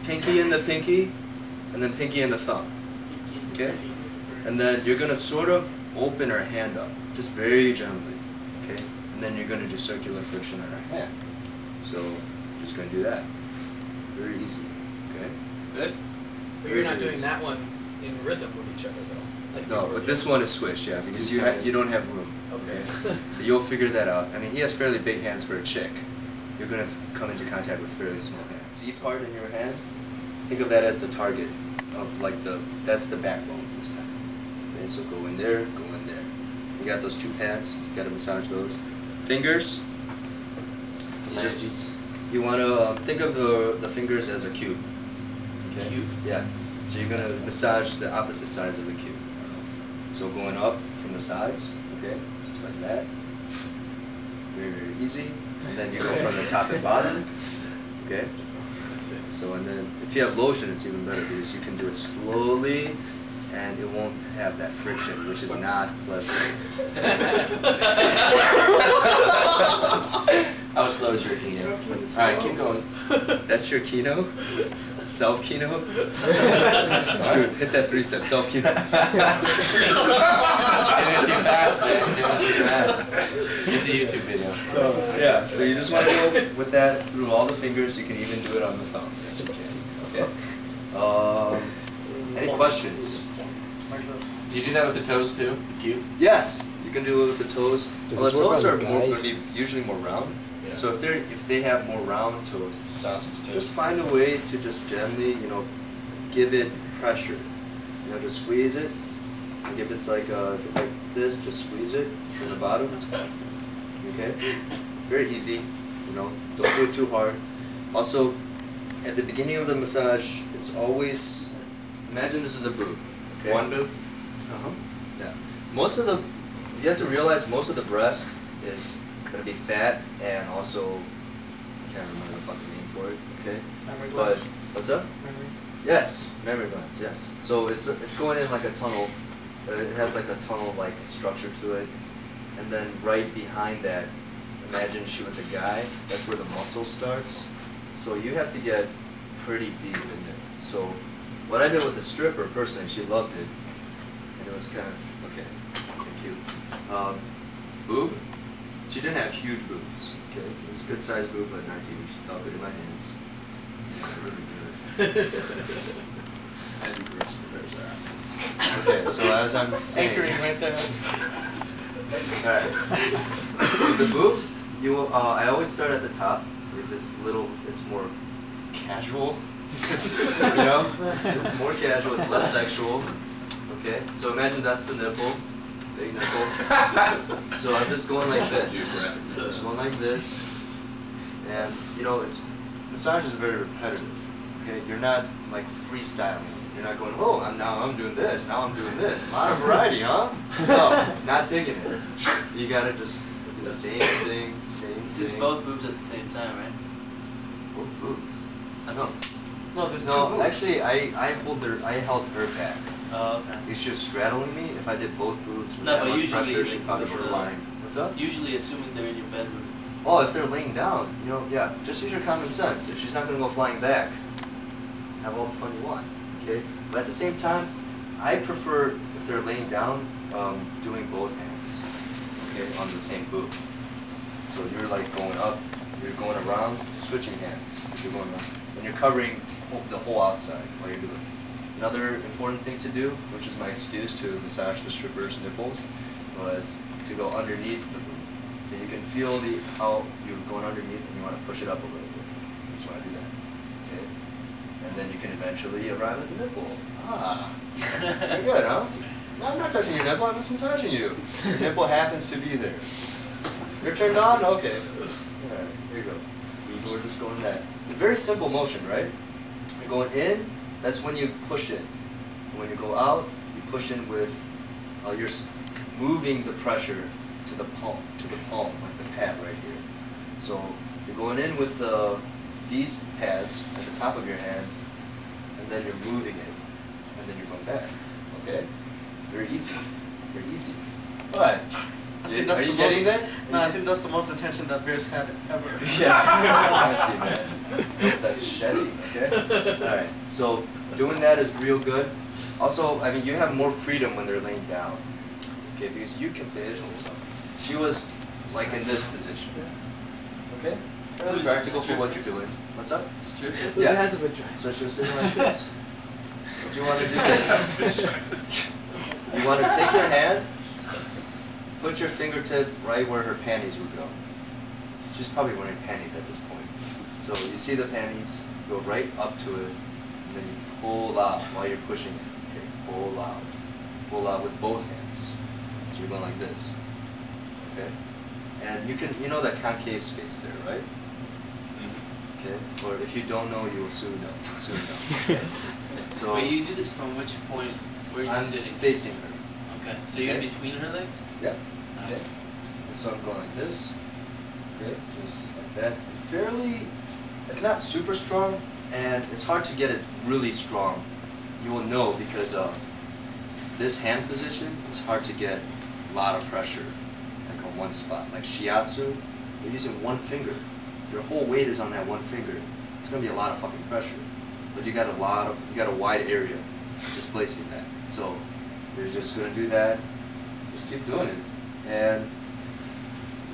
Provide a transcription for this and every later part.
Pinky in the pinky, and then pinky in the thumb. Okay? And then you're going to sort of open our hand up, just very gently. Okay? And then you're going to do circular friction on our hand. So, just going to do that. Very easy. Okay? Good. But you're not doing that one in rhythm with each other, though. Like no, but this one is swish, yeah, because you don't have room. Okay. So you'll figure that out. I mean, he has fairly big hands for a chick. You're going to come into contact with fairly small hands. Deep part in your hand, think of that as the target of like that's the backbone this time. Okay, so go in there, go in there. You got those two pads, you got to massage those. Fingers, you want to think of the fingers as a cube. Okay? Cube? Yeah. So you're going to massage the opposite sides of the cube. So going up from the sides, okay, just like that. Very, very easy. And then you go from the top and bottom, okay? So, and then if you have lotion, it's even better because you can do it slowly and it won't have that friction, which is not pleasant. How slow is your keynote? Alright, keep going. That's your keynote? Self-keynote? Dude, hit that 3 set. Self-keynote. Doing it too fast, man. Doing it too fast. It's a YouTube video. So, yeah, so you just want to go with that through all the fingers. You can even do it on the thumb. Okay. Any questions? Do you do that with the toes too? The cube? Yes, you can do it with the toes. Well, the toes are usually more round. Yeah. So if they have more round toes, just find a way to just gently, give it pressure. Just squeeze it. And if it's like this, just squeeze it from the bottom. Okay, very easy. Don't do it too hard. Also, at the beginning of the massage, it's always imagine this is a boob. Okay? One boob. Yeah. You have to realize most of the breast is gonna be fat and also I can't remember the fucking name for it. Okay. Memory But glands. what's up? Memory. Yes, memory glands. Yes. So it's going in like a tunnel. It has like a tunnel-like structure to it, and then right behind that, imagine she was a guy. That's where the muscle starts. So you have to get pretty deep in there. So what I did with the stripper, personally, she loved it, and it was kind of okay, cute. Boob. She didn't have huge boobs. Okay, it was a good sized boob, but not huge. She felt good in my hands. Really good. As he grips the bear's ass. Okay, so as I'm saying, Anchoring right there. Alright. The boob, I always start at the top because it's more casual. It's more casual, it's less sexual. Okay, so imagine that's the nipple, big nipple. So I'm just going like this. Just going like this. And, massage is very repetitive. Okay, you're not like freestyling. You're not going, oh, now I'm doing this, now I'm doing this. A lot of variety, huh? No, not digging it. You gotta just do the same thing, This is both boobs at the same time, right? Both boobs. I know. No, there's two boobs. Actually, I held her back. Oh, okay. If she was straddling me, if I did both boobs with No, that but much usually pressure, she like, probably would have lying. What's up? Usually assuming they're in your bedroom. Oh, if they're laying down, yeah, just use your common sense. If she's not going to go flying back, have all the fun you want, okay? But at the same time, I prefer, if they're laying down, doing both hands, okay, on the same boob. So you're like going up, you're going around, switching hands. You're going around, and you're covering the whole outside while you're doing it. Another important thing to do, which is my excuse to massage the stripper's nipples, was to go underneath the boob. So you can feel how you're going underneath and you want to push it up a little bit. You just want to do that. Okay? And then you can eventually arrive at the nipple. Ah. Very good, huh? No, I'm not touching your nipple, I'm just massaging you. Your nipple happens to be there. You're turned on? Okay. Alright, here you go. So we're just going that. It's a very simple motion, right? You're going in, that's when you push in. And when you go out, you push in with, you're moving the pressure to the palm, like the pad right here. So you're going in with these pads at the top of your hand, and then you're moving it, and then you're going back. Okay? Very easy. Very easy. What? Are you getting that? No, I think that's the most attention that Bear's had ever. Yeah. I see, man. That's shit. machete, okay? Alright, so doing that is real good. Also, I mean, you have more freedom when they're laying down, okay? Because you can position yourself. She was like in this position, okay? Fairly practical for what you're doing. What's up? Strip. It has a vagina. So she was sitting like this. What do you want to do this? You want to take your hand, put your fingertip right where her panties would go. She's probably wearing panties at this point. So you see the panties, go right up to it, and then you pull out while you're pushing it. Okay, pull out. Pull out with both hands. So you're going like this. Okay? And you can, you know that concave space there, right? Okay? Or if you don't know, you will soon know. Soon know. Okay? So Wait, you do this from which point? Where are you I'm sitting? facing her. Okay. So you're Okay. in between her legs? Yeah. Okay. And so I'm going like this. Okay, just like that. Fairly, it's not super strong, and it's hard to get it really strong. You will know because this hand position, it's hard to get a lot of pressure, like on one spot. Like shiatsu, you're using one finger. If your whole weight is on that one finger, it's gonna be a lot of fucking pressure. But you got a wide area displacing that. So you're just gonna do that. Just keep doing it, and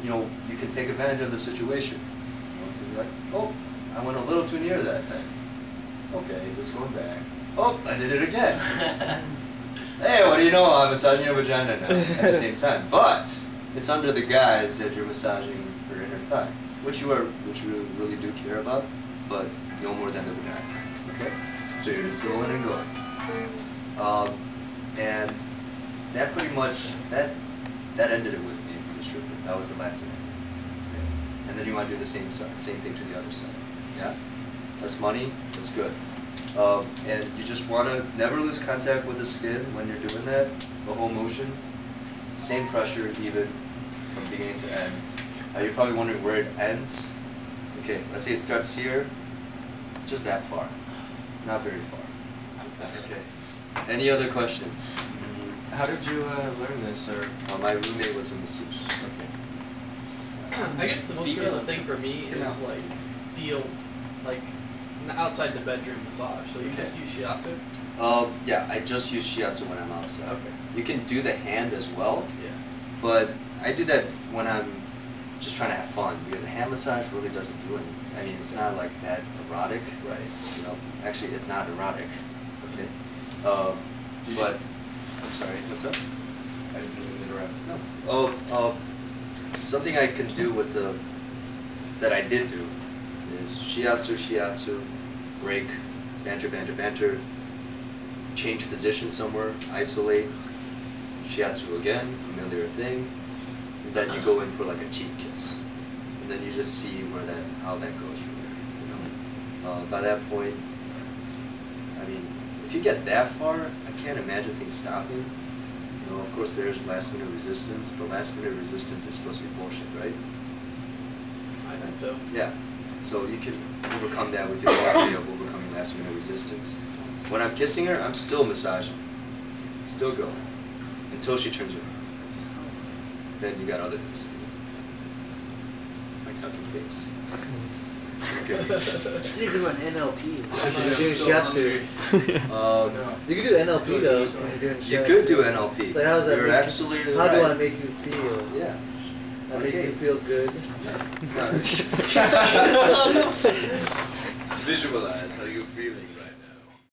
you know, you can take advantage of the situation. You know, you're like, oh, I went a little too near that thing. Okay, just going back. Oh, I did it again. Hey, what do you know? I'm massaging your vagina now at the same time. But it's under the guise that you're massaging her inner thigh, which you really do care about, but no more than the vagina. Okay? So you're just going and going. And that pretty much that ended it with me. That was the last thing. Okay. And then you want to do the same thing to the other side. Yeah? That's money, that's good. And you just want to never lose contact with the skin when you're doing that, the whole motion. Same pressure even from beginning to end. You're probably wondering where it ends. Okay, let's say it starts here, just that far. Not very far. Okay. Any other questions? How did you learn this, or? My roommate was a masseuse. Okay. I guess the most important thing for me is like feel like outside the bedroom massage. So you just use shiatsu? Yeah, I just use shiatsu when I'm outside. Okay. You can do the hand as well, Yeah. but I do that when I'm just trying to have fun, because a hand massage really doesn't do anything. I mean, it's not like that erotic. Right. You know, actually, it's not erotic. Okay. But I'm sorry. What's up? I didn't mean to interrupt. No. Something I can do with that I did do is shiatsu, break, banter, change position somewhere, isolate, shiatsu again, familiar thing, and then you go in for like a cheek kiss, and then you just see how that goes from there. You know, by that point, I mean, if you get that far, I can't imagine things stopping. You know, of course, there's last-minute resistance, but last-minute resistance is supposed to be bullshit, right? I think so. Yeah. So you can overcome that with your own way of overcoming last-minute resistance. When I'm kissing her, I'm still massaging, still going, until she turns around. Then you got other things to do, like sucking face. Okay. You could run NLP. I'm When you're doing shiatsu. You could do NLP though when you're doing shiatsu. You could do NLP. It's like, how does that You're make absolutely How right. do I make you feel? Yeah. I make you feel good. Visualize how you feel.